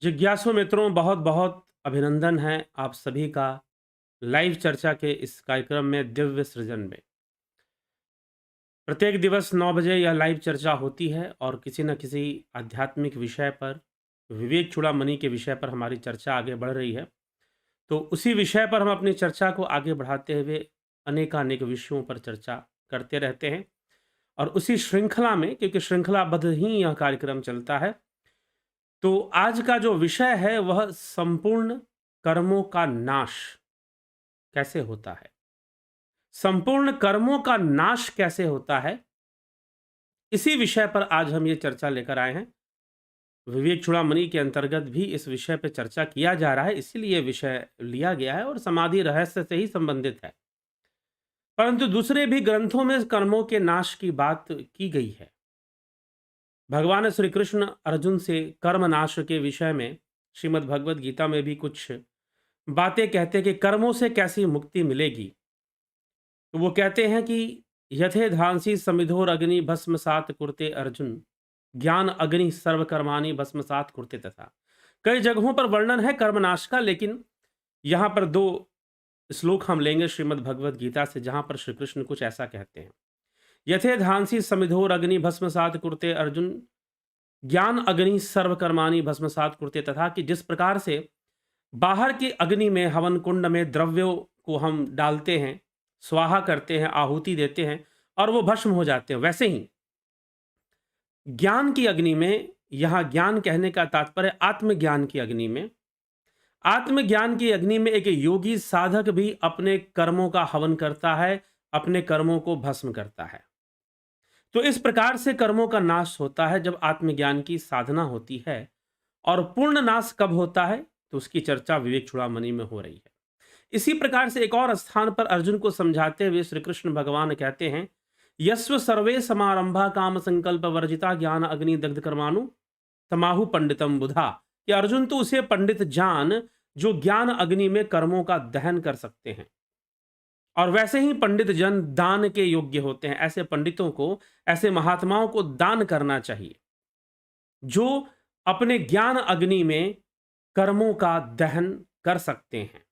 जिज्ञासु मित्रों, बहुत बहुत अभिनंदन है आप सभी का लाइव चर्चा के इस कार्यक्रम में दिव्य सृजन में। प्रत्येक दिवस 9 बजे यह लाइव चर्चा होती है और किसी न किसी आध्यात्मिक विषय पर, विवेक चूड़ामणि के विषय पर हमारी चर्चा आगे बढ़ रही है। तो उसी विषय पर हम अपनी चर्चा को आगे बढ़ाते हुए अनेकानेक विषयों पर चर्चा करते रहते हैं और उसी श्रृंखला में, क्योंकि श्रृंखलाबद्ध ही यह कार्यक्रम चलता है, तो आज का जो विषय है वह संपूर्ण कर्मों का नाश कैसे होता है। संपूर्ण कर्मों का नाश कैसे होता है, इसी विषय पर आज हम ये चर्चा लेकर आए हैं। विवेक चूड़ामणि के अंतर्गत भी इस विषय पर चर्चा किया जा रहा है, इसीलिए विषय लिया गया है और समाधि रहस्य से ही संबंधित है। परंतु दूसरे भी ग्रंथों में कर्मों के नाश की बात की गई है। भगवान श्री कृष्ण अर्जुन से कर्म नाश के विषय में श्रीमद् भगवद गीता में भी कुछ बातें कहते हैं कि कर्मों से कैसी मुक्ति मिलेगी। तो वो कहते हैं कि यथे धांसी समिधोर अग्नि भस्मसात कुरते अर्जुन, ज्ञान अग्नि सर्वकर्माणि भस्मसात कुरते तथा। कई जगहों पर वर्णन है कर्मनाश का, लेकिन यहाँ पर दो श्लोक हम लेंगे श्रीमद् भगवद गीता से, जहां पर श्री कृष्ण कुछ ऐसा कहते हैं। यथे धांसी समिधोर अग्नि भस्मसात कुरते अर्जुन, ज्ञान अग्नि सर्वकर्माणि भस्मसात कुरते तथा। कि जिस प्रकार से बाहर की अग्नि में, हवन कुंड में द्रव्यों को हम डालते हैं, स्वाहा करते हैं, आहुति देते हैं और वो भस्म हो जाते हैं, वैसे ही ज्ञान की अग्नि में, यहां ज्ञान कहने का तात्पर्य आत्मज्ञान की अग्नि में, आत्मज्ञान की अग्नि में एक योगी साधक भी अपने कर्मों का हवन करता है, अपने कर्मों को भस्म करता है। तो इस प्रकार से कर्मों का नाश होता है जब आत्मज्ञान की साधना होती है। और पूर्ण नाश कब होता है, तो उसकी चर्चा विवेक चूड़ामणि में हो रही है। इसी प्रकार से एक और स्थान पर अर्जुन को समझाते हुए श्री कृष्ण भगवान कहते हैं, यस्व सर्वे समारंभा काम संकल्प वर्जिता ज्ञान अग्नि दग्ध कर्माणु तमाहु पंडितम बुधा। कि अर्जुन, तो उसे पंडित जान जो ज्ञान अग्नि में कर्मों का दहन कर सकते हैं। और वैसे ही पंडित जन दान के योग्य होते हैं। ऐसे पंडितों को, ऐसे महात्माओं को दान करना चाहिए जो अपने ज्ञान अग्नि में कर्मों का दहन कर सकते हैं,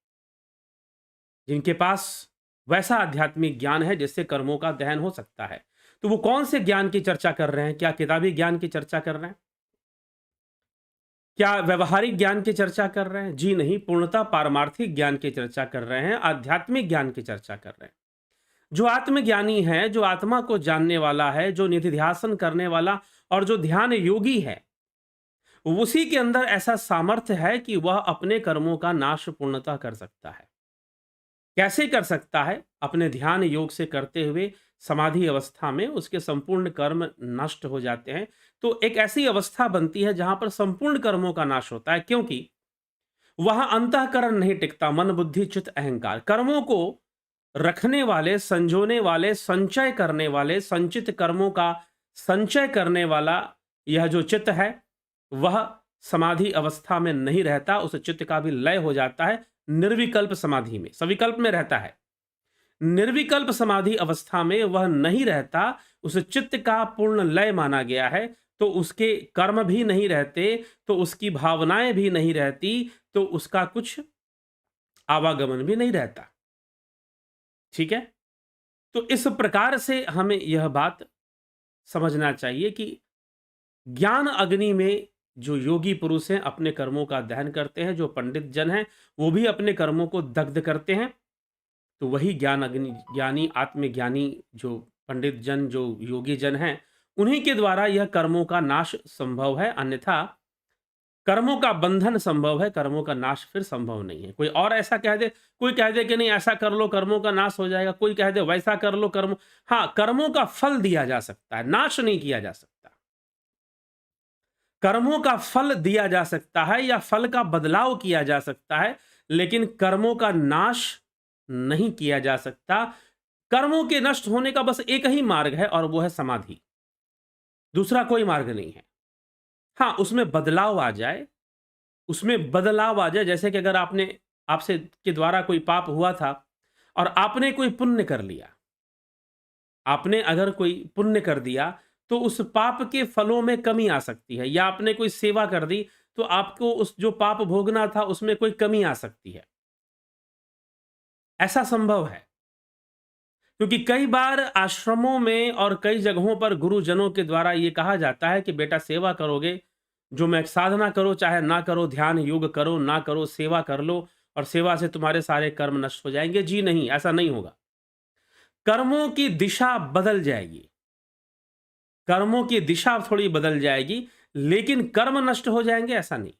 जिनके पास वैसा आध्यात्मिक ज्ञान है जिससे कर्मों का दहन हो सकता है। तो वो कौन से ज्ञान की चर्चा कर रहे हैं? क्या किताबी ज्ञान की चर्चा कर रहे हैं? क्या व्यवहारिक ज्ञान की चर्चा कर रहे हैं? जी नहीं, पूर्णतः पारमार्थिक ज्ञान की चर्चा कर रहे हैं, आध्यात्मिक ज्ञान की चर्चा कर रहे हैं। जो आत्मज्ञानी है, जो आत्मा को जानने वाला है, जो निधिध्यासन करने वाला और जो ध्यान योगी है, उसी के अंदर ऐसा सामर्थ्य है कि वह अपने कर्मों का नाश पूर्णतः कर सकता है। कैसे कर सकता है? अपने ध्यान योग से करते हुए समाधि अवस्था में उसके संपूर्ण कर्म नष्ट हो जाते हैं। तो एक ऐसी अवस्था बनती है जहां पर संपूर्ण कर्मों का नाश होता है, क्योंकि वहां अंतःकरण नहीं टिकता, मन बुद्धि चित्त अहंकार। कर्मों को रखने वाले, संजोने वाले, संचय करने वाले, संचित कर्मों का संचय करने वाला यह जो चित्त है, वह समाधि अवस्था में नहीं रहता। उस चित्त का भी लय हो जाता है निर्विकल्प समाधि में। सविकल्प में रहता है, निर्विकल्प समाधि अवस्था में वह नहीं रहता। उस चित्त का पूर्ण लय माना गया है। तो उसके कर्म भी नहीं रहते, तो उसकी भावनाएं भी नहीं रहती, तो उसका कुछ आवागमन भी नहीं रहता। ठीक है? तो इस प्रकार से हमें यह बात समझना चाहिए कि ज्ञान अग्नि में जो योगी पुरुष हैं अपने कर्मों का दहन करते हैं, जो पंडित जन हैं वो भी अपने कर्मों को दग्ध करते हैं। तो वही ज्ञान अग्नि ज्ञानी, आत्मज्ञानी जो पंडित जन, जो योगी जन हैं, उन्हीं के द्वारा यह कर्मों का नाश संभव है। अन्यथा कर्मों का बंधन संभव है, कर्मों का नाश फिर संभव नहीं है। कोई और ऐसा कह दे, कोई कह दे कि नहीं ऐसा कर लो कर्मों का नाश हो जाएगा, कोई कह दे वैसा कर लो कर्म। हाँ, कर्मों का फल दिया जा सकता है, नाश नहीं किया जा सकता। कर्मों का फल दिया जा सकता है या फल का बदलाव किया जा सकता है, लेकिन कर्मों का नाश नहीं किया जा सकता। कर्मों के नष्ट होने का बस एक ही मार्ग है और वो है समाधि। दूसरा कोई मार्ग नहीं है। हाँ, उसमें बदलाव आ जाए, उसमें बदलाव आ जाए। जैसे कि अगर आपसे के द्वारा कोई पाप हुआ था और आपने कोई पुण्य कर लिया, आपने अगर कोई पुण्य कर दिया तो उस पाप के फलों में कमी आ सकती है। या आपने कोई सेवा कर दी तो आपको उस जो पाप भोगना था उसमें कोई कमी आ सकती है। ऐसा संभव है। क्योंकि कई बार आश्रमों में और कई जगहों पर गुरुजनों के द्वारा ये कहा जाता है कि बेटा सेवा करोगे, जो मैं साधना करो चाहे ना करो, ध्यान योग करो ना करो, सेवा कर लो और सेवा से तुम्हारे सारे कर्म नष्ट हो जाएँगे। जी नहीं, ऐसा नहीं होगा। कर्मों की दिशा बदल जाएगी। कर्मों की दिशा थोड़ी बदल जाएगी, लेकिन कर्म नष्ट हो जाएँगे ऐसा नहीं।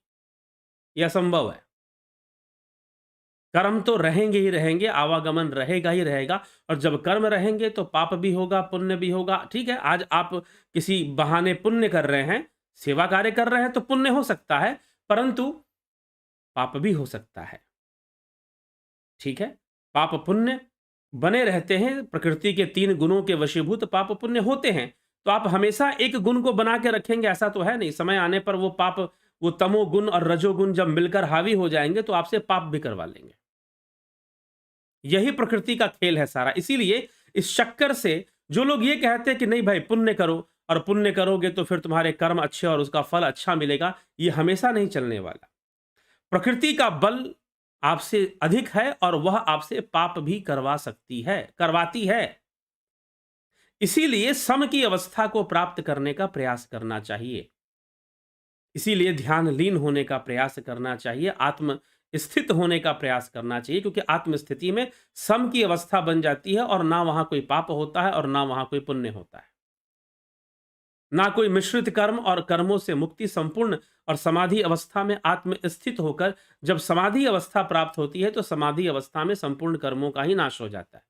ये असंभव है। कर्म तो रहेंगे ही रहेंगे, आवागमन रहेगा ही रहेगा और जब कर्म रहेंगे तो पाप भी होगा, पुण्य भी होगा। ठीक है, आज आप किसी बहाने पुण्य कर रहे हैं, सेवा कार्य कर रहे हैं तो पुण्य हो सकता है, परंतु पाप भी हो सकता है। ठीक है? पाप पुण्य बने रहते हैं, प्रकृति के 3 गुणों के वशीभूत पाप पुण्य होते हैं। तो आप हमेशा एक गुण को बना के रखेंगे ऐसा तो है नहीं, समय आने पर वो पाप, वो तमोगुण और रजोगुण जब मिलकर हावी हो जाएँगे तो आपसे पाप भी करवा लेंगे। यही प्रकृति का खेल है सारा। इसीलिए इस चक्कर से जो लोग ये कहते हैं कि नहीं भाई पुण्य करो और पुण्य करोगे तो फिर तुम्हारे कर्म अच्छे और उसका फल अच्छा मिलेगा, ये हमेशा नहीं चलने वाला। प्रकृति का बल आपसे अधिक है और वह आपसे पाप भी करवा सकती है, करवाती है। इसीलिए सम की अवस्था को प्राप्त करने का प्रयास करना चाहिए। इसीलिए ध्यान लीन होने का प्रयास करना चाहिए, आत्म स्थित होने का प्रयास करना चाहिए, क्योंकि आत्म स्थिति में सम की अवस्था बन जाती है और ना वहां कोई पाप होता है और ना वहां कोई पुण्य होता है, ना कोई मिश्रित कर्म और कर्मों से मुक्ति। संपूर्ण और समाधि अवस्था में आत्म स्थित होकर जब समाधि अवस्था प्राप्त होती है तो समाधि अवस्था में संपूर्ण कर्मों का ही नाश हो जाता है।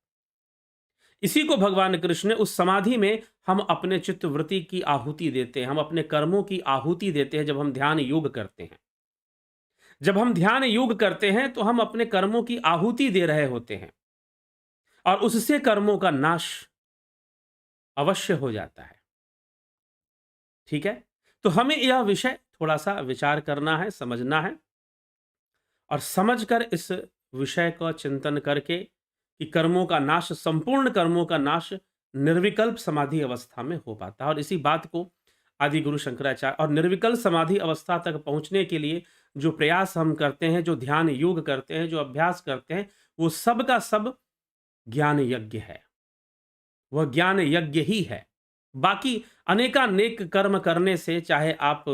इसी को भगवान कृष्ण ने उस समाधि में हम अपने चित्त वृत्ति की आहुति देते हैं, हम अपने कर्मों की आहुति देते हैं जब हम ध्यान योग करते हैं। जब हम ध्यान योग करते हैं तो हम अपने कर्मों की आहुति दे रहे होते हैं और उससे कर्मों का नाश अवश्य हो जाता है। ठीक है, तो हमें यह विषय थोड़ा सा विचार करना है, समझना है और समझकर इस विषय का चिंतन करके कि कर्मों का नाश, संपूर्ण कर्मों का नाश निर्विकल्प समाधि अवस्था में हो पाता है। और इसी बात को आदि गुरु शंकराचार्य और निर्विकल्प समाधि अवस्था तक पहुंचने के लिए जो प्रयास हम करते हैं, जो ध्यान योग करते हैं, जो अभ्यास करते हैं, वो सब का सब ज्ञान यज्ञ है। वह ज्ञान यज्ञ ही है। बाकी अनेकानेक कर्म करने से, चाहे आप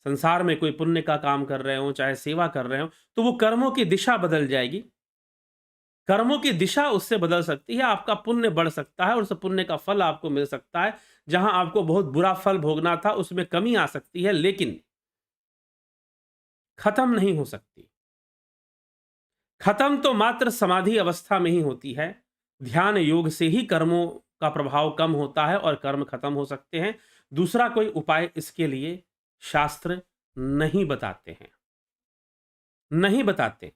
संसार में कोई पुण्य का काम कर रहे हो, चाहे सेवा कर रहे हो, तो वो कर्मों की दिशा बदल जाएगी। कर्मों की दिशा उससे बदल सकती है, आपका पुण्य बढ़ सकता है और उस पुण्य का फल आपको मिल सकता है। जहां आपको बहुत बुरा फल भोगना था उसमें कमी आ सकती है, लेकिन खत्म नहीं हो सकती। खत्म तो मात्र समाधि अवस्था में ही होती है। ध्यान योग से ही कर्मों का प्रभाव कम होता है और कर्म खत्म हो सकते हैं। दूसरा कोई उपाय इसके लिए शास्त्र नहीं बताते हैं, नहीं बताते।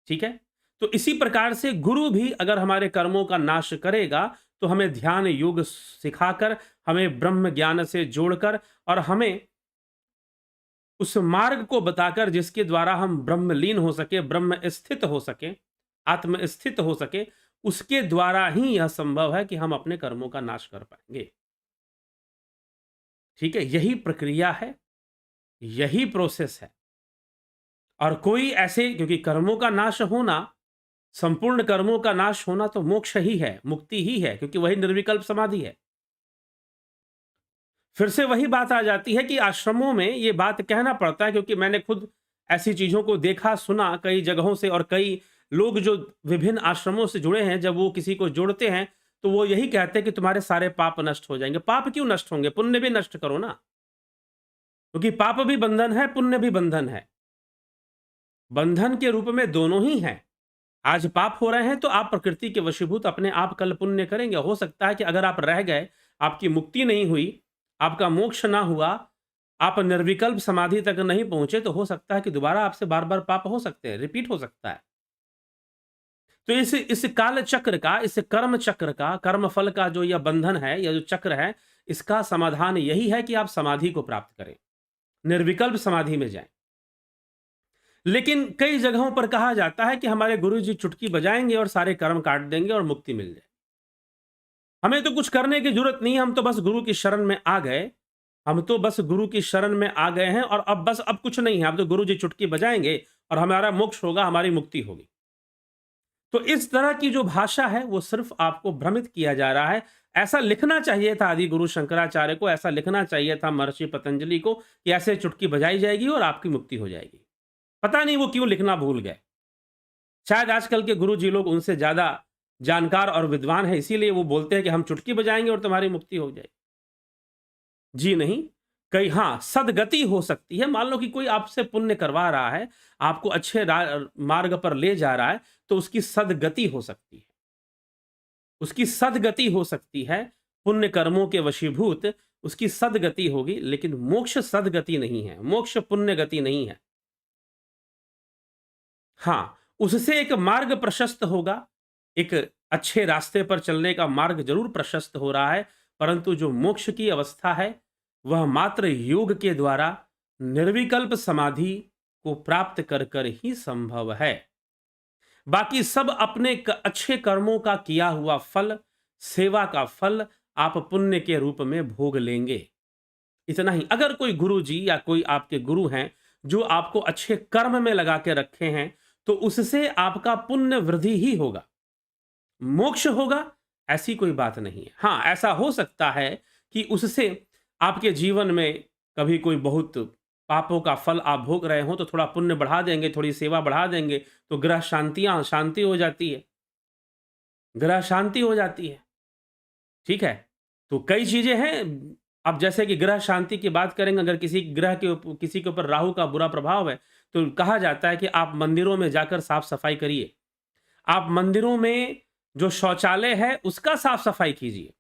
ठीक है, तो इसी प्रकार से गुरु भी अगर हमारे कर्मों का नाश करेगा तो हमें ध्यान योग सिखाकर, हमें ब्रह्म ज्ञान से जोड़कर और हमें उस मार्ग को बताकर जिसके द्वारा हम ब्रह्मलीन हो सके, ब्रह्म स्थित हो सके, आत्म स्थित हो सके, उसके द्वारा ही यह संभव है कि हम अपने कर्मों का नाश कर पाएंगे। ठीक है, यही प्रक्रिया है, यही प्रोसेस है। और कोई ऐसे, क्योंकि कर्मों का नाश होना, संपूर्ण कर्मों का नाश होना तो मोक्ष ही है, मुक्ति ही है, क्योंकि वही निर्विकल्प समाधि है। फिर से वही बात आ जाती है कि आश्रमों में ये बात कहना पड़ता है, क्योंकि मैंने खुद ऐसी चीज़ों को देखा, सुना कई जगहों से, और कई लोग जो विभिन्न आश्रमों से जुड़े हैं, जब वो किसी को जोड़ते हैं, तो वो यही कहते हैं कि तुम्हारे सारे पाप नष्ट हो जाएँगे। पाप क्यों नष्ट होंगे? पुण्य भी नष्ट करो ना, क्योंकि पाप भी बंधन है, पुण्य भी बंधन है। बंधन के रूप में दोनों ही हैं। आज पाप हो रहे हैं तो आप प्रकृति के वशीभूत अपने आप कल पुण्य करेंगे। हो सकता है कि अगर आप रह गए, आपकी मुक्ति नहीं हुई, आपका मोक्ष ना हुआ, आप निर्विकल्प समाधि तक नहीं पहुंचे, तो हो सकता है कि दोबारा आपसे बार-बार पाप हो सकते हैं, रिपीट हो सकता है। तो इस काल चक्र का, इस कर्म चक्र का, कर्म फल का जो यह बंधन है, यह जो चक्र है, इसका समाधान यही है कि आप समाधि को प्राप्त करें, निर्विकल्प समाधि में जाएं। लेकिन कई जगहों पर कहा जाता है कि हमारे गुरुजी चुटकी बजाएंगे और सारे कर्म काट देंगे और मुक्ति मिल जाए। हमें तो कुछ करने की जरूरत नहीं है, हम तो बस गुरु की शरण में आ गए हम तो बस गुरु की शरण में आ गए हैं और अब बस अब कुछ नहीं है, अब तो गुरु जी चुटकी बजाएँगे और हमारा मोक्ष होगा, हमारी मुक्ति होगी। तो इस तरह की जो भाषा है वो सिर्फ़ आपको भ्रमित किया जा रहा है। ऐसा लिखना चाहिए था आदि गुरु शंकराचार्य को, ऐसा लिखना चाहिए था महर्षि पतंजलि को कि ऐसे चुटकी बजाई जाएगी और आपकी मुक्ति हो जाएगी। पता नहीं वो क्यों लिखना भूल गए। शायद आजकल के गुरुजी लोग उनसे ज़्यादा जानकार और विद्वान हैं, इसीलिए वो बोलते हैं कि हम चुटकी बजाएँगे और तुम्हारी मुक्ति हो जाएगी। जी नहीं, कहीं हाँ, सद्गति हो सकती है। मान लो कि कोई आपसे पुण्य करवा रहा है, आपको अच्छे मार्ग पर ले जा रहा है, तो उसकी सद्गति हो सकती है। उसकी सद्गति हो सकती है, पुण्य कर्मों के वशीभूत उसकी सद्गति होगी, लेकिन मोक्ष सद्गति नहीं है, मोक्ष पुण्य गति नहीं है। हाँ, उससे एक मार्ग प्रशस्त होगा, एक अच्छे रास्ते पर चलने का मार्ग ज़रूर प्रशस्त हो रहा है, परंतु जो मोक्ष की अवस्था है, वह मात्र योग के द्वारा निर्विकल्प समाधि को प्राप्त कर ही संभव है। बाकी सब अपने अच्छे कर्मों का किया हुआ फल, सेवा का फल आप पुण्य के रूप में भोग लेंगे। इतना ही। अगर कोई गुरु जी या कोई आपके गुरु हैं, जो आपको अच्छे कर्म में लगा के रखे हैं, तो उससे आपका पुण्य वृद्धि ही होगा। मोक्ष होगा, ऐसी कोई बात नहीं है। हाँ, ऐसा हो सकता है कि उससे आपके जीवन में कभी कोई बहुत पापों का फल आप भोग रहे हो, तो थोड़ा पुण्य बढ़ा देंगे, थोड़ी सेवा बढ़ा देंगे, तो ग्रह शांति हो जाती है। ग्रह शांति हो जाती है। ठीक है? तो कई चीज़ें हैं। अब जैसे कि ग्रह शांति की बात करेंगे, अगर किसी के ऊपर राहु का बुरा प्रभाव है, तो कहा जाता है कि आप मंदिरों में जाकर साफ-सफाई करिए। आप मंदिरों में जो शौचालय है, उसका साफ-सफाई कीजिए।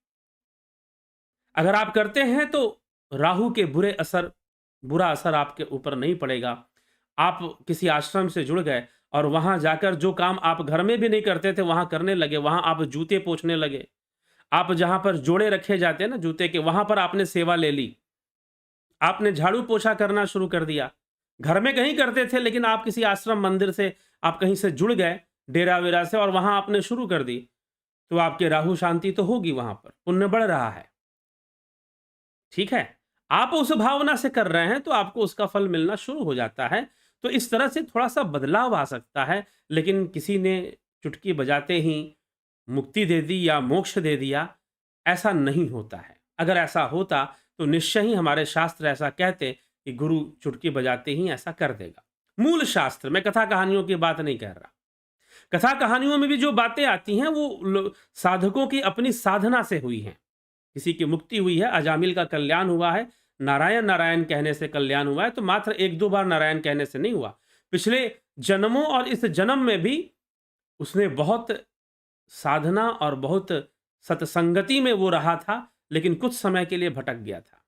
अगर आप करते हैं, तो राहु के बुरा असर आपके ऊपर नहीं पड़ेगा। आप किसी आश्रम से जुड़ गए और वहाँ जाकर जो काम आप घर में भी नहीं करते थे, वहाँ करने लगे, वहाँ आप जूते पोंछने लगे। आप जहाँ पर जोड़े रखे जाते हैं ना जूते के, वहाँ पर आपने सेवा ले ली। आपने झाड़ू-पोछा करना शुरू कर दिया। घर में कहीं करते थे, लेकिन आप किसी आश्रम मंदिर से आप कहीं से जुड़ गए, डेरा-वेरा से, और वहाँ आपने शुरू कर दी, तो आपके राहु शांति तो होगी वहाँ पर, पुण्य बढ़ रहा है। ठीक है? आप उस भावना से कर रहे हैं, तो आपको उसका फल मिलना शुरू हो जाता है। तो इस तरह से थोड़ा-सा बदलाव आ सकता है, लेकिन किसी ने चुटकी बजाते ही मुक्ति दे दी या मोक्ष दे दिया, ऐसा नहीं होता है। अगर ऐसा होता, तो निश्चय ही हमारे शास्त्र ऐसा कहते कि गुरु चुटकी बजाते ही ऐसा कर देगा। मूल शास्त्र, मैं कथा कहानियों की बात नहीं कह रहा। कथा कहानियों में भी जो बातें आती हैं, वो साधकों की अपनी साधना से हुई हैं। किसी की मुक्ति हुई है, अजामिल का कल्याण हुआ है, नारायण नारायण कहने से कल्याण हुआ है, तो मात्र 1-2 बार नारायण कहने से नहीं हुआ। पिछले जन्मों और इस जन्म में भी उसने बहुत साधना और बहुत सत्संगति में वो रहा था, लेकिन कुछ समय के लिए भटक गया था।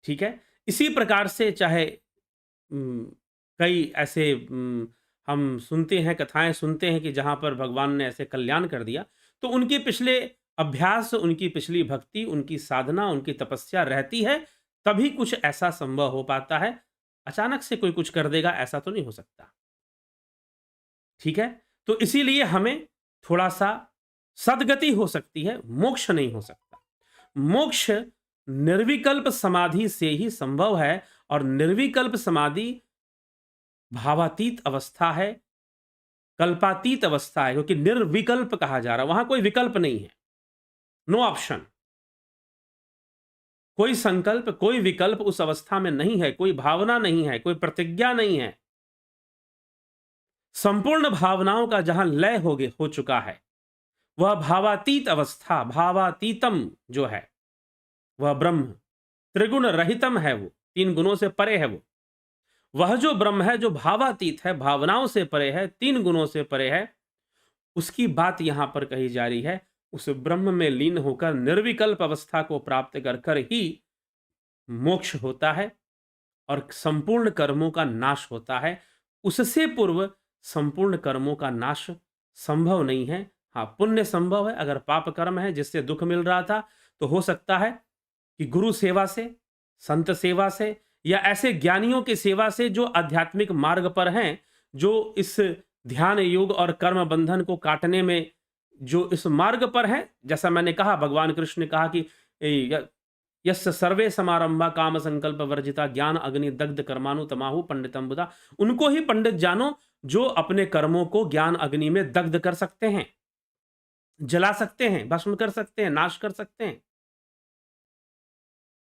ठीक है? इसी प्रकार से चाहे कई ऐसे हम सुनते हैं, कथाएँ सुनते हैं कि जहाँ पर भगवान ने ऐसे कल्याण कर दिया, तो उनके पिछले अभ्यास, उनकी पिछली भक्ति, उनकी साधना, उनकी तपस्या रहती है, तभी कुछ ऐसा संभव हो पाता है। अचानक से कोई कुछ कर देगा, ऐसा तो नहीं हो सकता। ठीक है? तो इसीलिए हमें थोड़ा-सा सद्गति हो सकती है, मोक्ष नहीं हो सकता। मोक्ष निर्विकल्प समाधि से ही संभव है, और निर्विकल्प समाधि भावातीत अवस्था है, कल्पातीत अवस्था है, क्योंकि निर्विकल्प कहा जा रहा है, वहां कोई विकल्प नहीं है, नो ऑप्शन। कोई संकल्प, कोई विकल्प उस अवस्था में नहीं है, कोई भावना नहीं है, कोई प्रतिज्ञा नहीं है। संपूर्ण भावनाओं का जहां लय हो चुका है, वह भावातीत अवस्था, भावातीतम जो है, वह ब्रह्म, त्रिगुण रहितम है, वो 3 गुणों से परे है। वह जो ब्रह्म है, जो भावातीत है, भावनाओं से परे है, 3 गुणों से परे है, उसकी बात यहां पर कही जा रही है। उस ब्रह्म में लीन होकर निर्विकल्प अवस्था को प्राप्त कर ही मोक्ष होता है और संपूर्ण कर्मों का नाश होता है। उससे पूर्व संपूर्ण कर्मों का नाश संभव नहीं है। हाँ, पुण्य संभव है। अगर पाप कर्म है जिससे दुख मिल रहा था, तो हो सकता है कि गुरु सेवा से, संत सेवा से, या ऐसे ज्ञानियों की सेवा से जो आध्यात्मिक मार्ग पर हैं, जो इस ध्यान योग और कर्म बंधन को काटने में जो इस मार्ग पर हैं। जैसा मैंने कहा, भगवान कृष्ण ने कहा कि यस्य सर्वे समारंभा काम संकल्प वर्जिता ज्ञान अग्नि दग्ध कर्मानु तमाहु पंडितम बुधा। उनको ही पंडित जानो जो अपने कर्मों को ज्ञान अग्नि में दग्ध कर सकते हैं, जला सकते हैं, भस्म कर सकते हैं, नाश कर सकते हैं।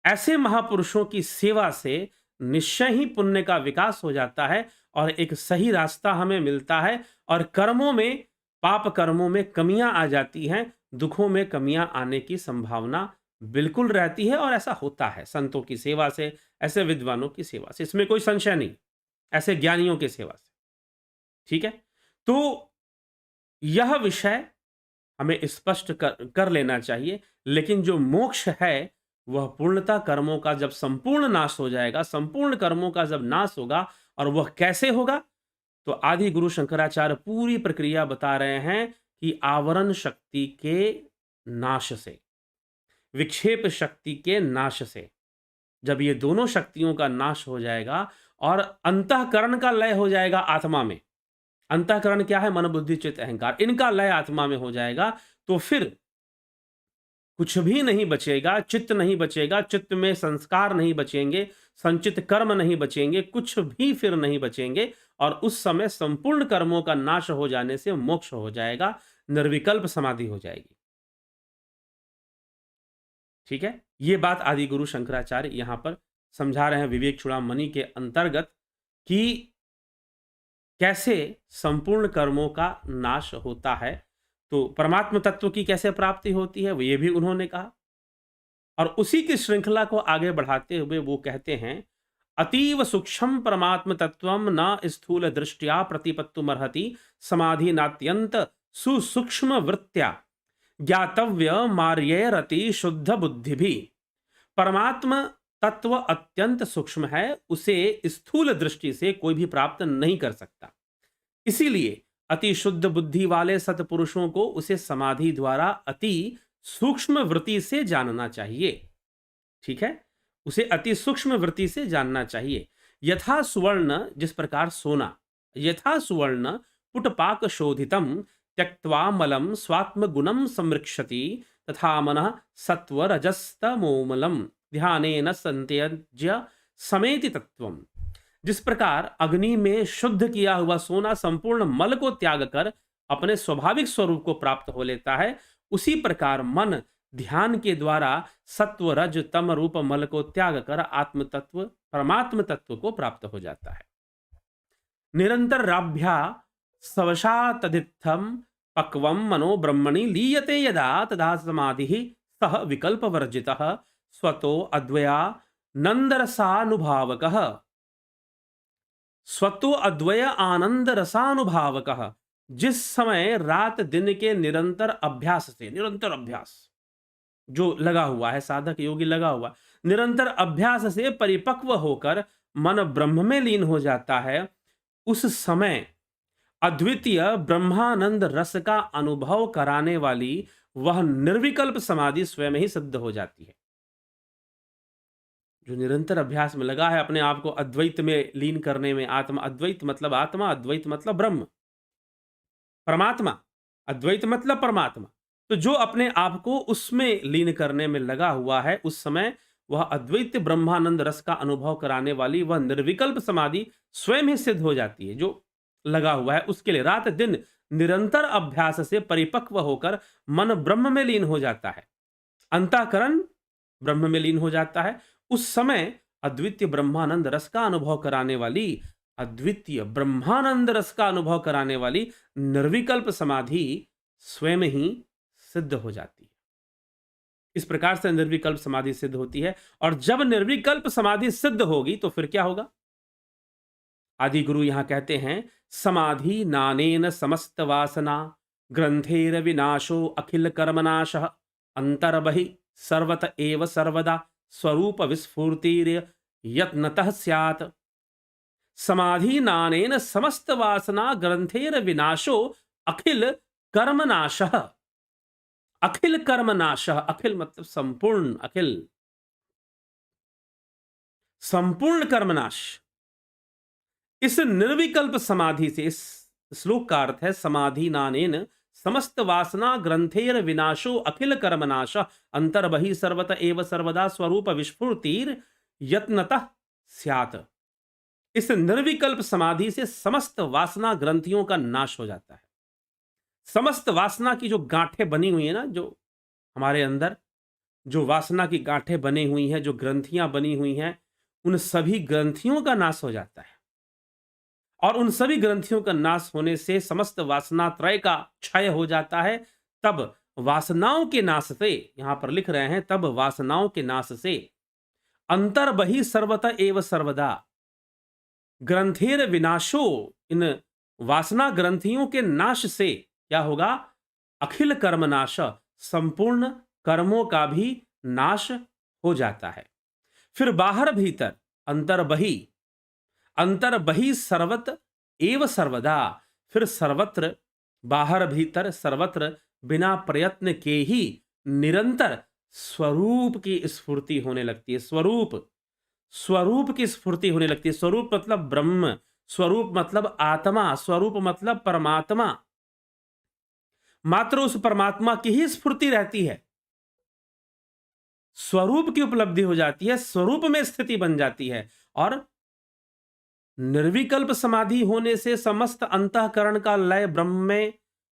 ऐसे महापुरुषों की सेवा से निश्चय ही पुण्य का विकास हो जाता है और एक सही रास्ता हमें मिलता है और कर्मों में, पाप कर्मों में कमियां आ जाती हैं, दुखों में कमियां आने की संभावना बिल्कुल रहती है और ऐसा होता है संतों की सेवा से, ऐसे विद्वानों की सेवा से, इसमें कोई संशय नहीं, ऐसे ज्ञानियों की सेवा से। ठीक है, तो यह विषय हमें स्पष्ट कर लेना चाहिए। लेकिन जो मोक्ष है वह पूर्णता कर्मों का जब संपूर्ण नाश हो जाएगा, संपूर्ण कर्मों का जब नाश होगा, और वह कैसे होगा, तो आदि गुरु शंकराचार्य पूरी प्रक्रिया बता रहे हैं कि आवरण शक्ति के नाश से, विक्षेप शक्ति के नाश से, जब ये दोनों शक्तियों का नाश हो जाएगा और अंतःकरण का लय हो जाएगा आत्मा में। अंतःकरण क्या है? मन बुद्धि चित्त अहंकार, इनका लय आत्मा में हो जाएगा, तो फिर कुछ भी नहीं बचेगा, चित्त नहीं बचेगा, चित्त में संस्कार नहीं बचेंगे, संचित कर्म नहीं बचेंगे, कुछ भी फिर नहीं बचेंगे, और उस समय संपूर्ण कर्मों का नाश हो जाने से मोक्ष हो जाएगा, निर्विकल्प समाधि हो जाएगी। ठीक है, ये बात आदि गुरु शंकराचार्य यहां पर समझा रहे हैं विवेक चूड़ामणि के अंतर्गत कि कैसे संपूर्ण कर्मों का नाश होता है, तो परमात्म तत्व की कैसे प्राप्ति होती है, वो ये भी उन्होंने कहा। और उसी की श्रृंखला को आगे बढ़ाते हुए वो कहते हैं, अतीव सूक्ष्म परमात्म तत्वम न स्थूल दृष्टिया प्रतिपत्तुमर्हति समाधि नात्यंत सुसूक्ष्म वृत्त्या ज्ञातव्य मार्येरति शुद्ध बुद्धि भी। परमात्म तत्व अत्यंत सूक्ष्म है, उसे स्थूल दृष्टि से कोई भी प्राप्त नहीं कर सकता। इसीलिए अति शुद्ध बुद्धि वाले सत्पुरुषों को उसे समाधि द्वारा अति सूक्ष्म वृत्ति से जानना चाहिए। ठीक है, उसे अति सूक्ष्म वृत्ति से जानना चाहिए। यथा सुवर्ण, जिस प्रकार सोना, यथा सुवर्ण पुटपाक शोधितम त्यक्त्वा मलम स्वात्म गुणम संरक्षति तथा मनः सत्व रजस्तमोमलम ध्यानेन संत्यज्य समेति तत्वम। जिस प्रकार अग्नि में शुद्ध किया हुआ सोना संपूर्ण मल को त्याग कर अपने स्वाभाविक स्वरूप को प्राप्त हो लेता है, उसी प्रकार मन ध्यान के द्वारा सत्व रज तम रूप मल को त्याग कर आत्म तत्व, परमात्म तत्व को प्राप्त हो जाता है। निरंतर राभ्या सवशा तदित्थम पक्वम मनो ब्रह्मणि लीयते यदा तदा समाधि सह विकल्प वर्जितः स्वतो अद्वया नंदरसानुभावकः। स्वतो अद्वय आनंद रसानुभावकः। जिस समय रात दिन के निरंतर अभ्यास से, निरंतर अभ्यास जो लगा हुआ है, साधक योगी लगा हुआ, निरंतर अभ्यास से परिपक्व होकर मन ब्रह्म में लीन हो जाता है, उस समय अद्वितीय ब्रह्मानंद रस का अनुभव कराने वाली वह निर्विकल्प समाधि स्वयं ही सिद्ध हो जाती है। जो निरंतर अभ्यास में लगा है, अपने आप को अद्वैत में लीन करने में, आत्मा अद्वैत मतलब आत्मा, अद्वैत मतलब ब्रह्म, परमात्मा, अद्वैत मतलब परमात्मा, तो जो अपने आप को उसमें लीन करने में लगा हुआ है, उस समय वह अद्वैत ब्रह्मानंद रस का अनुभव कराने वाली वह निर्विकल्प समाधि स्वयं ही सिद्ध हो जाती है। जो लगा हुआ है उसके लिए रात दिन निरंतर अभ्यास से परिपक्व होकर मन ब्रह्म में लीन हो जाता है, अंतःकरण ब्रह्म में लीन हो जाता है। उस समय अद्वितीय ब्रह्मानंद रस का अनुभव कराने वाली, अद्वितीय ब्रह्मानंद रस का अनुभव कराने वाली निर्विकल्प समाधि स्वयं ही सिद्ध हो जाती है। इस प्रकार से निर्विकल्प समाधि सिद्ध होती है। और जब निर्विकल्प समाधि सिद्ध होगी तो फिर क्या होगा? आदि गुरु यहां कहते हैं, समाधि नानेन समस्त वासना ग्रंथेर विनाशो अखिल कर्मनाशः अंतर्बहि सर्वत एव सर्वदा स्वरूप विस्फूर्तिर यत्नतः स्यात्। समाधि नानेन समस्त वासना ग्रंथेर विनाशो अखिल कर्मनाशः। अखिल कर्मनाशः, अखिल मतलब संपूर्ण, अखिल संपूर्ण कर्मनाश। इस निर्विकल्प समाधि से, इस श्लोक का अर्थ है समाधि नानेन समस्त वासना ग्रंथेर विनाशो अखिल कर्मनाश अंतर्बहि सर्वत एव सर्वदा स्वरूप विस्फुर्तिर यत्नतः स्यात्। इस निर्विकल्प समाधि से समस्त वासना ग्रंथियों का नाश हो जाता है। समस्त वासना की जो गांठें बनी हुई है ना, जो हमारे अंदर जो वासना की गांठें बनी हुई हैं, जो ग्रंथियां बनी हुई हैं, उन सभी ग्रंथियों का नाश हो जाता है। और उन सभी ग्रंथियों का नाश होने से समस्त वासना त्रय का क्षय हो जाता है। तब वासनाओं के नाश से, यहां पर लिख रहे हैं, तब वासनाओं के नाश से अंतर्बहि सर्वतः एव सर्वदा ग्रंथेर विनाशो, इन वासना ग्रंथियों के नाश से क्या होगा? अखिल कर्म नाश, संपूर्ण कर्मों का भी नाश हो जाता है। फिर बाहर भीतर अंतर्बहि, अंतर्बहि सर्वत एव सर्वदा, फिर सर्वत्र, बाहर भीतर सर्वत्र बिना प्रयत्न के ही निरंतर स्वरूप की स्फूर्ति होने लगती है। स्वरूप, स्वरूप की स्फूर्ति होने लगती है। स्वरूप मतलब ब्रह्म, स्वरूप मतलब आत्मा, स्वरूप मतलब परमात्मा। मात्र उस परमात्मा की ही स्फूर्ति रहती है। स्वरूप की उपलब्धि हो जाती है, स्वरूप में स्थिति बन जाती है। और निर्विकल्प समाधि होने से समस्त अंतःकरण का लय ब्रह्म में,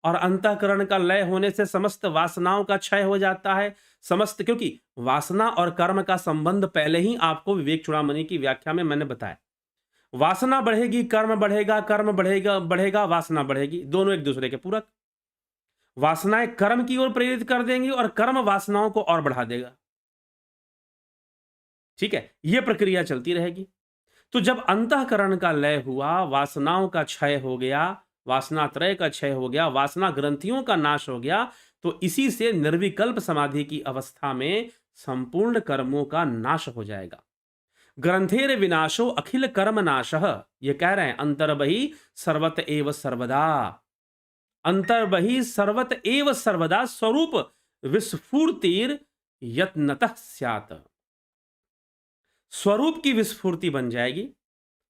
और अंतःकरण का लय होने से समस्त वासनाओं का क्षय हो जाता है। समस्त, क्योंकि वासना और कर्म का संबंध पहले ही आपको विवेक चूड़ामणि की व्याख्या में मैंने बताया। वासना बढ़ेगी, कर्म बढ़ेगा, कर्म बढ़ेगा बढ़ेगा वासना बढ़ेगी, दोनों एक दूसरे के पूरक। वासनाएं कर्म की ओर प्रेरित कर देंगी और कर्म वासनाओं को और बढ़ा देगा। ठीक है, यह प्रक्रिया चलती रहेगी। तो जब अंतःकरण का लय हुआ, वासनाओं का क्षय हो गया, वासना त्रय का क्षय हो गया, वासना ग्रंथियों का नाश हो गया, तो इसी से निर्विकल्प समाधि की अवस्था में संपूर्ण कर्मों का नाश हो जाएगा। ग्रंथेर विनाशो अखिल कर्म नाशः, ये कह रहे हैं अंतर्बहि सर्वत एव सर्वदा, अंतर्बहि सर्वत एव सर्वदा स्वरूप विस्फूर्तिर यत्नतः स्यात्। स्वरूप की विस्फूर्ति बन जाएगी,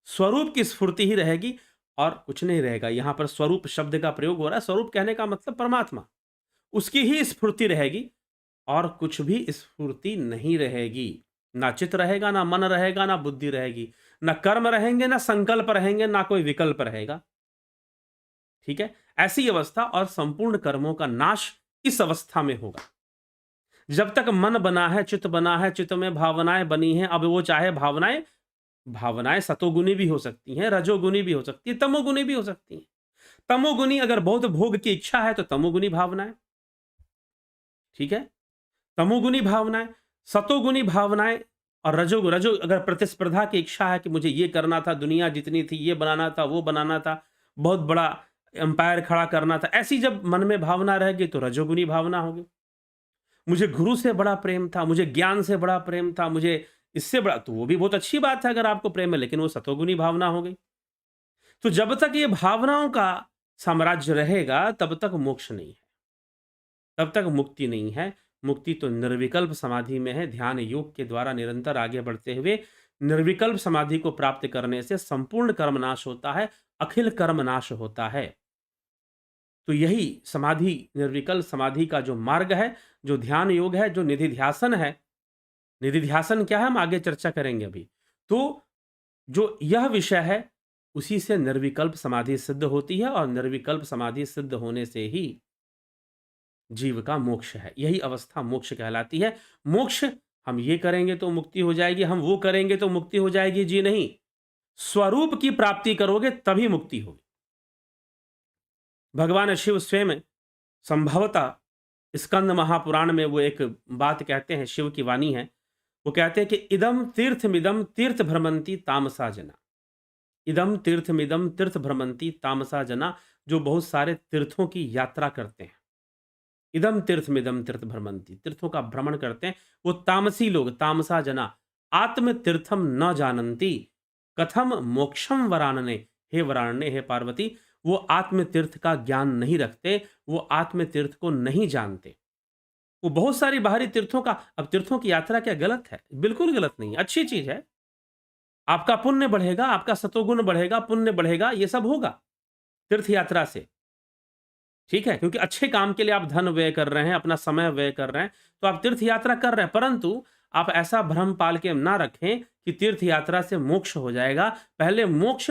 स्वरूप की स्फूर्ति ही रहेगी और कुछ नहीं रहेगा। यहां पर स्वरूप शब्द का प्रयोग हो रहा है, स्वरूप कहने का मतलब परमात्मा, उसकी ही स्फूर्ति रहेगी और कुछ भी स्फूर्ति नहीं रहेगी। ना चित्त रहेगा, ना मन रहेगा, ना बुद्धि रहेगी, ना कर्म रहेंगे, ना संकल्प रहेंगे, ना कोई विकल्प रहेगा। ठीक है, ऐसी अवस्था और संपूर्ण कर्मों का नाश इस अवस्था में होगा। जब तक मन बना है, चित्त बना है, चित्त में भावनाएं बनी हैं, अब वो चाहे भावनाएं, भावनाएं सतोगुनी भी हो सकती हैं, रजोगुनी भी हो सकती है, तमोगुनी भी हो सकती हैं। तमोगुनी अगर बहुत भोग की इच्छा है तो तमोगुनी भावनाएं, ठीक है, तमोगुनी भावनाएं, सतोगुनी भावनाएं, और रजो रजो अगर प्रतिस्पर्धा की इच्छा है कि मुझे ये करना था, दुनिया जितनी थी, ये बनाना था, वो बनाना था, बहुत बड़ा एम्पायर खड़ा करना था, ऐसी जब मन में भावना रहेगी तो रजोगुनी भावना होगी। मुझे गुरु से बड़ा प्रेम था, मुझे ज्ञान से बड़ा प्रेम था, मुझे इससे बड़ा, तो वो भी बहुत अच्छी बात है अगर आपको प्रेम है, लेकिन वो सतोगुनी भावना हो गई। तो जब तक ये भावनाओं का साम्राज्य रहेगा तब तक मोक्ष नहीं है, तब तक मुक्ति नहीं है। मुक्ति तो निर्विकल्प समाधि में है। ध्यान योग के द्वारा निरंतर आगे बढ़ते हुए निर्विकल्प समाधि को प्राप्त करने से संपूर्ण कर्मनाश होता है, अखिल कर्मनाश होता है। तो यही समाधि, निर्विकल्प समाधि का जो मार्ग है, जो ध्यान योग है, जो निधिध्यासन है, निधिध्यासन क्या है हम आगे चर्चा करेंगे अभी। तो जो यह विषय है उसी से निर्विकल्प समाधि सिद्ध होती है और निर्विकल्प समाधि सिद्ध होने से ही जीव का मोक्ष है। यही अवस्था मोक्ष कहलाती है। मोक्ष हम ये करेंगे तो मुक्ति हो जाएगी, हम वो करेंगे तो मुक्ति हो जाएगी, जी नहीं। स्वरूप की प्राप्ति करोगे तभी मुक्ति होगी। भगवान शिव स्वयं संभवतः स्कंद महापुराण में वो एक बात कहते हैं, शिव की वाणी है, वो कहते हैं कि इदम तीर्थमिदम तीर्थ भ्रमंती तामसा जना, इदम तीर्थमिदम तीर्थ भ्रमंती तामसा जना, जो बहुत सारे तीर्थों की यात्रा करते हैं। इदम तीर्थमिदम तीर्थ भ्रमंती, तीर्थों का भ्रमण करते हैं, वो तामसी लोग, तामसा जना, आत्म तीर्थम न जानंती कथम मोक्षम वरानने, हे वरानने, हे पार्वती, वो आत्म तीर्थ का ज्ञान नहीं रखते, वो आत्म तीर्थ को नहीं जानते। वो बहुत सारी बाहरी तीर्थों का, अब तीर्थों की यात्रा क्या गलत है? बिल्कुल गलत नहीं है, अच्छी चीज है। आपका पुण्य बढ़ेगा, आपका सतोगुण बढ़ेगा, पुण्य बढ़ेगा, ये सब होगा तीर्थ यात्रा से। ठीक है? क्योंकि अच्छे काम के लिए आप धन व्यय कर रहे हैं, अपना समय व्यय कर रहे हैं, तो आप तीर्थ यात्रा कर रहे हैं, परंतु आप ऐसा भ्रम पाल के ना रखें कि तीर्थ यात्रा से मोक्ष हो जाएगा। पहले मोक्ष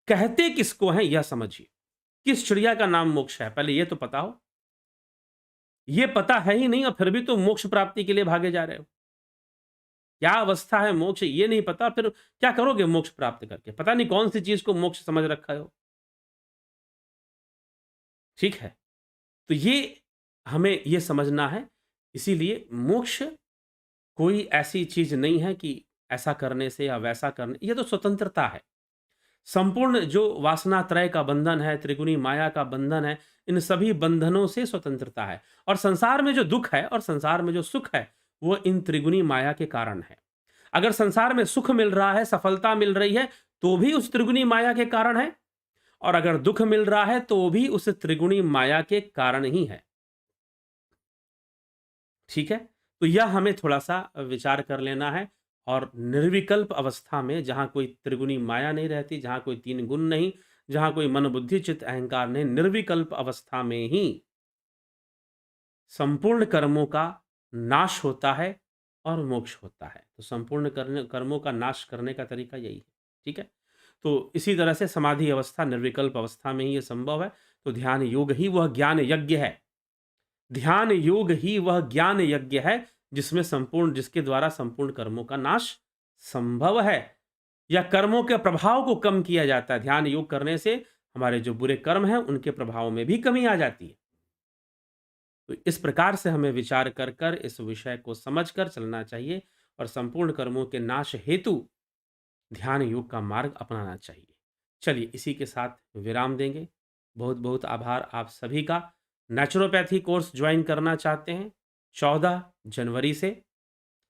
कहते किसको हैं, यह समझिए। किस चिड़िया का नाम मोक्ष है, पहले ये तो पता हो। ये पता है ही नहीं और फिर भी तो मोक्ष प्राप्ति के लिए भागे जा रहे हो। क्या अवस्था है मोक्ष, ये नहीं पता, फिर क्या करोगे मोक्ष प्राप्त करके? पता नहीं कौन-सी चीज़ को मोक्ष समझ रखा हो। ठीक है? तो ये हमें ये समझना है, इसीलिए मोक्ष कोई ऐसी चीज़ नहीं है कि ऐसा करने से या वैसा करने, ये तो स्वतंत्रता है। संपूर्ण जो वासनात्रय का बंधन है, त्रिगुणी माया का बंधन है, इन सभी बंधनों से स्वतंत्रता है। और संसार में जो दुःख है और संसार में जो सुख है, वो इन त्रिगुणी माया के कारण है। अगर संसार में सुख मिल रहा है, सफलता मिल रही है, तो भी उस त्रिगुणी माया के कारण है, और अगर दुःख मिल रहा है, तो भी उस त्रिगुणी माया के कारण ही है। ठीक है? तो यह हमें थोड़ा-सा विचार कर लेना है, और निर्विकल्प अवस्था में जहाँ कोई त्रिगुणी माया नहीं रहती, जहाँ कोई 3 गुण नहीं, जहाँ कोई मन, बुद्धि, चित्त, अहंकार नहीं, निर्विकल्प अवस्था में ही संपूर्ण कर्मों का नाश होता है और मोक्ष होता है। तो संपूर्ण कर्मों का नाश करने का तरीका यही है। ठीक है? तो इसी तरह से समाधि अवस्था, निर्विकल्प अवस्था में ही ये संभव है। तो ध्यान योग ही वह ज्ञान यज्ञ है। ध्यान योग ही वह ज्ञान यज्ञ है जिसके द्वारा संपूर्ण कर्मों का नाश संभव है, या कर्मों के प्रभाव को कम किया जाता है। ध्यान योग करने से हमारे जो बुरे कर्म हैं उनके प्रभाव में भी कमी आ जाती है। तो इस प्रकार से हमें विचार कर कर इस विषय को समझकर चलना चाहिए, और संपूर्ण कर्मों के नाश हेतु ध्यान योग का मार्ग अपनाना चाहिए। चलिए इसी के साथ विराम देंगे। बहुत बहुत आभार आप सभी का। नेचुरोपैथी कोर्स ज्वाइन करना चाहते हैं, 14 जनवरी से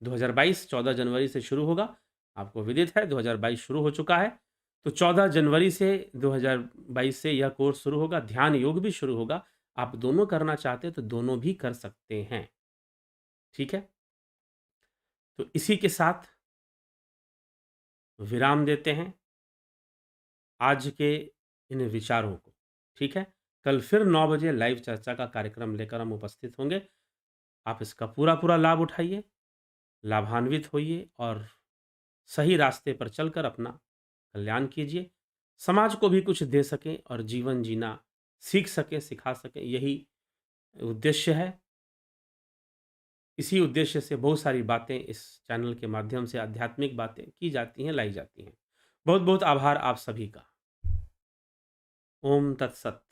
2022 14 जनवरी से शुरू होगा। आपको विदित है 2022 शुरू हो चुका है, तो 14 जनवरी से 2022 से यह कोर्स शुरू होगा। ध्यान योग भी शुरू होगा। आप दोनों करना चाहते हैं तो दोनों भी कर सकते हैं। ठीक है? तो इसी के साथ विराम देते हैं आज के इन विचारों को। ठीक है? कल फिर 9 बजे लाइव चर्चा का कार्यक्रम लेकर हम उपस्थित होंगे। आप इसका पूरा-पूरा लाभ उठाइए, लाभान्वित होइए और सही रास्ते पर चलकर अपना कल्याण कीजिए। समाज को भी कुछ दे सकें और जीवन जीना सीख सकें, सिखा सकें, यही उद्देश्य है। इसी उद्देश्य से बहुत सारी बातें इस चैनल के माध्यम से, आध्यात्मिक बातें की जाती हैं, लाई जाती हैं। बहुत-बहुत आभार आप सभी का। ओम तत्सत।